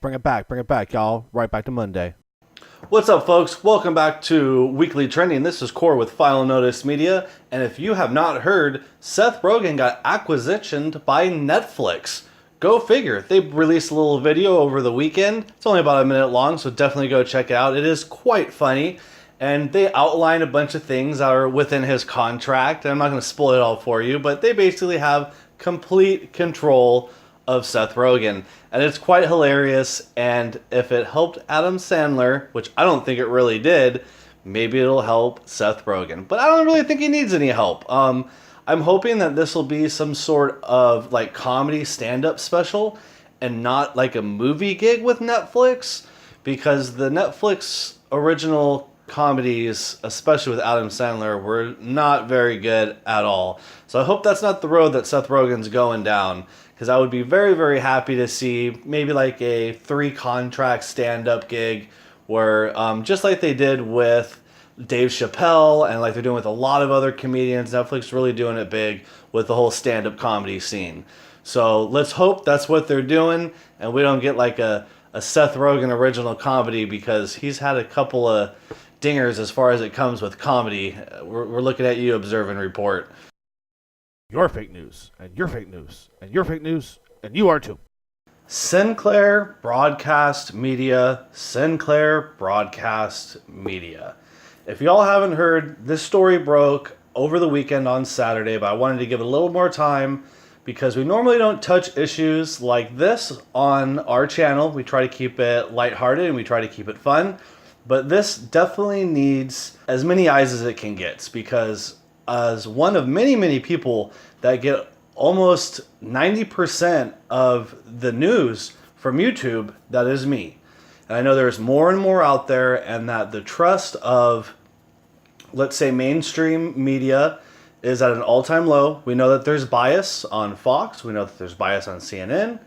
Bring it back, y'all. Right back to Monday. What's up, folks? Welcome back to Weekly Trending. This is Core with Final Notice Media. And if you have not heard, Seth Rogan got acquisitioned by Netflix. Go figure. They released a little video over the weekend. It's only about a minute long, so definitely go check it out. It is quite funny. And they outline a bunch of things that are within his contract. And I'm not going to spoil it all for you, but they basically have complete control of Seth Rogan. And it's quite hilarious, and if it helped Adam Sandler, which I don't think it really did, maybe it'll help Seth Rogan. But I don't really think he needs any help. I'm hoping that this will be some sort of like comedy stand-up special and not like a movie gig with Netflix, because the Netflix original comedies, especially with Adam Sandler, were not very good at all. So I hope that's not the road that Seth Rogen's going down, because I would be very, very happy to see maybe like a 3-contract stand-up gig where, just like they did with Dave Chappelle and like they're doing with a lot of other comedians, Netflix really doing it big with the whole stand-up comedy scene. So let's hope that's what they're doing and we don't get like a Seth Rogen original comedy, because he's had a couple of dingers as far as it comes with comedy. We're looking at you, Observe and Report. You're fake news, and you're fake news, and you're fake news, and you are too. Sinclair Broadcast Media. Sinclair Broadcast Media. If y'all haven't heard, this story broke over the weekend on Saturday, but I wanted to give it a little more time because we normally don't touch issues like this on our channel. We try to keep it lighthearted and we try to keep it fun. But this definitely needs as many eyes as it can get, because as one of many, many people that get almost 90% of the news from YouTube, that is me. And I know there's more and more out there, and that the trust of, let's say, mainstream media is at an all-time low. We know that there's bias on Fox. We know that there's bias on CNN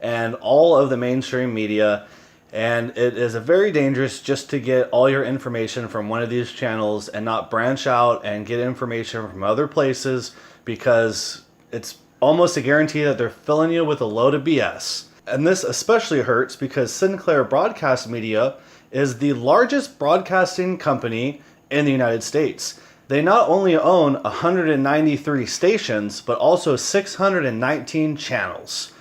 and all of the mainstream media. And it is very dangerous just to get all your information from one of these channels and not branch out and get information from other places, because it's almost a guarantee that they're filling you with a load of BS. And this especially hurts because Sinclair Broadcast Media is the largest broadcasting company in the United States. They not only own 193 stations, but also 619 channels.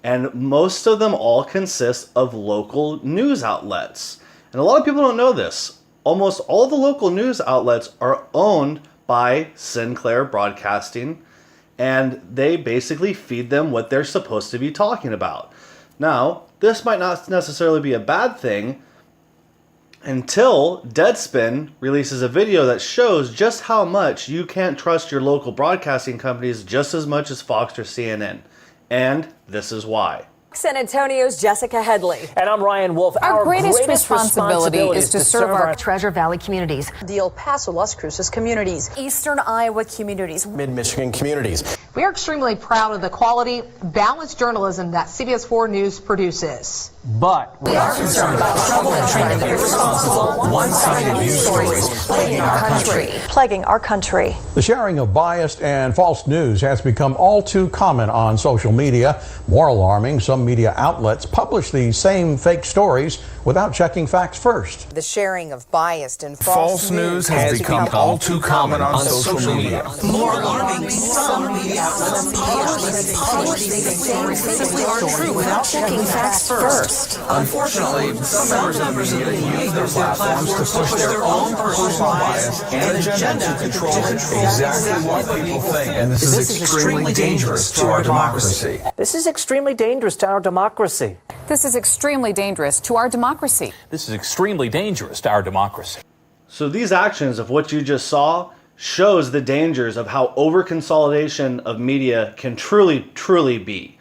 And most of them all consist of local news outlets. And a lot of people don't know this. Almost all the local news outlets are owned by Sinclair Broadcasting, and they basically feed them what they're supposed to be talking about. Now, this might not necessarily be a bad thing until Deadspin releases a video that shows just how much you can't trust your local broadcasting companies just as much as Fox or CNN. And this is why. San Antonio's Jessica Headley. And I'm Ryan Wolf. Our greatest responsibility is to serve our Treasure Valley communities, The El Paso, Las Cruces communities, Eastern Iowa communities, Mid-Michigan communities. We are extremely proud of the quality, balanced journalism that CBS 4 News produces. But we are concerned about trouble and trend of irresponsible, one-sided news stories plaguing our country. The sharing of biased and false news has become all too common on social media. More alarming, some media outlets publish these same fake stories without checking facts first. The sharing of biased and false news has become all too common on social media. More alarming, some media outlets publish these same fake stories without checking facts first. Unfortunately, some members of the media use their platforms to push their own personal bias and agenda to control exactly what people think. And this is extremely dangerous to our democracy. this is extremely dangerous to our democracy. This is extremely dangerous to our democracy. This is extremely dangerous to our democracy. So these actions of what you just saw shows the dangers of how over-consolidation of media can truly be.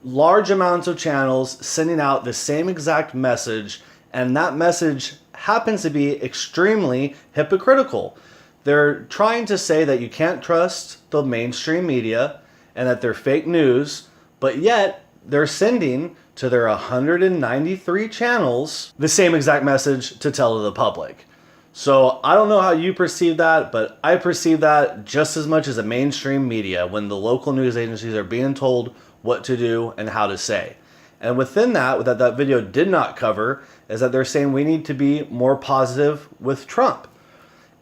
Large amounts of channels sending out the same exact message, and that message happens to be extremely hypocritical. They're trying to say that you can't trust the mainstream media and that they're fake news, but yet they're sending to their 193 channels the same exact message to tell to the public. So I don't know how you perceive that, but I perceive that just as much as the mainstream media when the local news agencies are being told what to do and how to say. And within that video did not cover, is that they're saying we need to be more positive with Trump.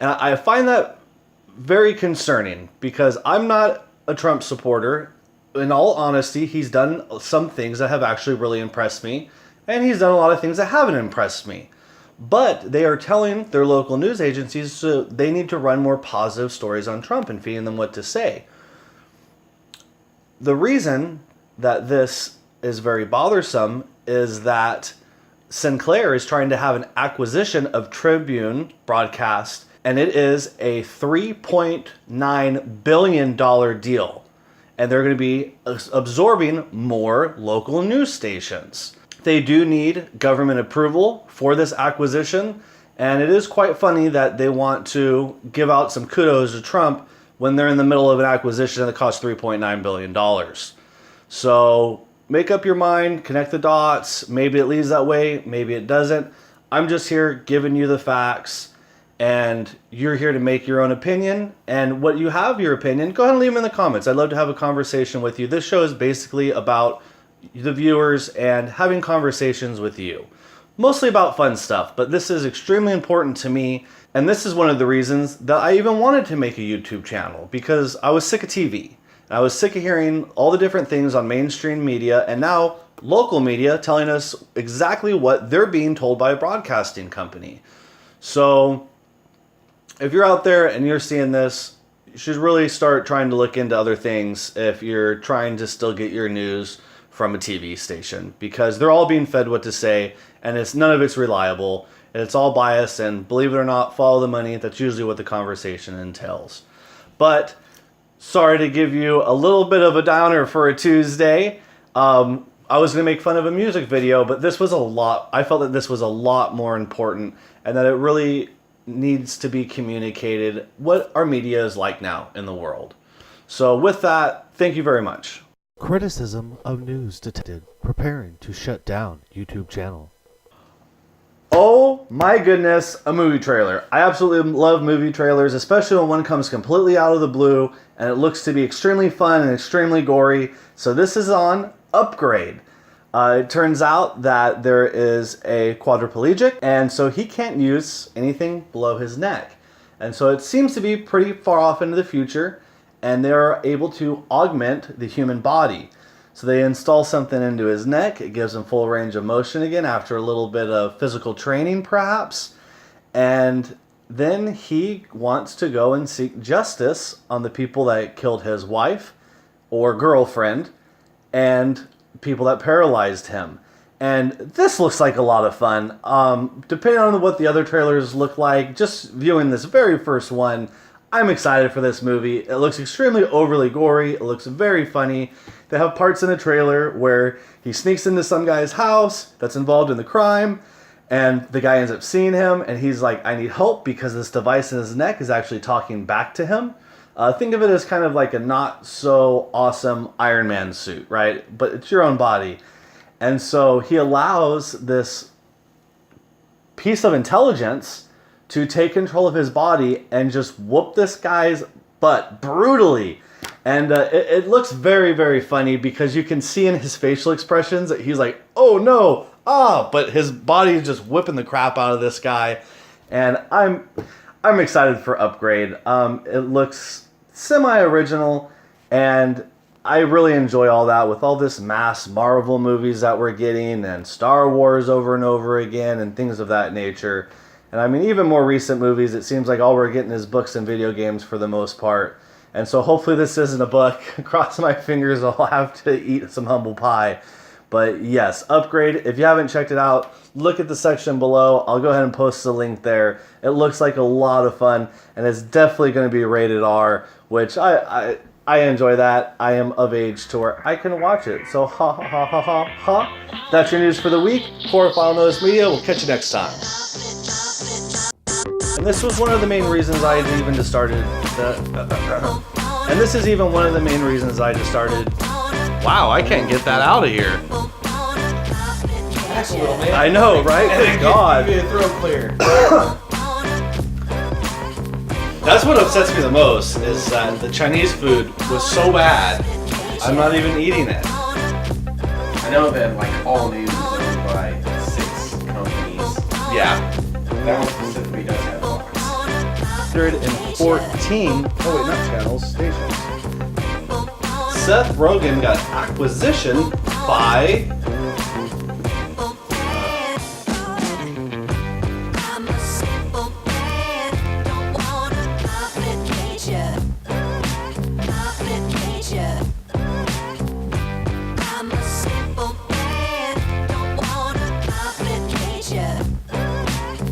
And I find that very concerning because I'm not a Trump supporter. In all honesty, he's done some things that have actually really impressed me, and he's done a lot of things that haven't impressed me. But they are telling their local news agencies so they need to run more positive stories on Trump and feeding them what to say. The reason that this is very bothersome is that Sinclair is trying to have an acquisition of Tribune Broadcast, and it is a $3.9 billion deal. And they're going to be absorbing more local news stations. They do need government approval for this acquisition, and it is quite funny that they want to give out some kudos to Trump when they're in the middle of an acquisition that costs $3.9 billion. So make up your mind, connect the dots. Maybe it leads that way, maybe it doesn't. I'm just here giving you the facts, and you're here to make your own opinion. And what you have your opinion, go ahead and leave them in the comments. I'd love to have a conversation with you. This show is basically about the viewers and having conversations with you. Mostly about fun stuff, but this is extremely important to me. And this is one of the reasons that I even wanted to make a YouTube channel, because I was sick of TV. I was sick of hearing all the different things on mainstream media and now local media telling us exactly what they're being told by a broadcasting company. So if you're out there and you're seeing this, you should really start trying to look into other things if you're trying to still get your news from a TV station, because they're all being fed what to say, and none of it's reliable, and it's all biased, and believe it or not, follow the money. That's usually what the conversation entails. But sorry to give you a little bit of a downer for a Tuesday. I was going to make fun of a music video, but this was a lot. I felt that this was a lot more important, and that it really needs to be communicated what our media is like now in the world. So with that, thank you very much. Criticism of news detected. Preparing to shut down YouTube channel. Oh my goodness, a movie trailer. I absolutely love movie trailers, especially when one comes completely out of the blue and it looks to be extremely fun and extremely gory. So this is on Upgrade. It turns out that there is a quadriplegic, and so he can't use anything below his neck. And so it seems to be pretty far off into the future, and they're able to augment the human body. So they install something into his neck. It gives him full range of motion again after a little bit of physical training, perhaps. And then he wants to go and seek justice on the people that killed his wife or girlfriend and people that paralyzed him. And this looks like a lot of fun. Depending on what the other trailers look like, just viewing this very first one, I'm excited for this movie. It looks extremely overly gory. It looks very funny. They have parts in the trailer where he sneaks into some guy's house that's involved in the crime, and the guy ends up seeing him, and he's like, I need help, because this device in his neck is actually talking back to him. Think of it as kind of like a not so awesome Iron Man suit, right? But it's your own body. And so he allows this piece of intelligence to take control of his body and just whoop this guy's butt brutally. And it looks very, very funny, because you can see in his facial expressions that he's like, oh no, but his body is just whipping the crap out of this guy. And I'm excited for Upgrade. It looks semi-original, and I really enjoy all that with all this mass Marvel movies that we're getting, and Star Wars over and over again, and things of that nature. And I mean, even more recent movies, it seems like all we're getting is books and video games for the most part. And so hopefully this isn't a book. Cross my fingers, I'll have to eat some humble pie. But yes, Upgrade. If you haven't checked it out, look at the section below. I'll go ahead and post the link there. It looks like a lot of fun, and it's definitely going to be rated R, which I enjoy that. I am of age to where I can watch it. So ha ha ha ha ha ha. That's your news for the week. For Final Notice Media, we'll catch you next time. And this was one of the main reasons I even just started. And this is even one of the main reasons I just started. Wow, I can't get that out of here. That's a little man. I know, right? Good God. Give me a throat clear. That's what upsets me the most, is that the Chinese food was so bad, I'm not even eating it. And know that like all news is owned by 6 companies. Yeah. That one specifically does have Fox. 114. Oh wait, not channels, stations. Seth Rogan got acquisition by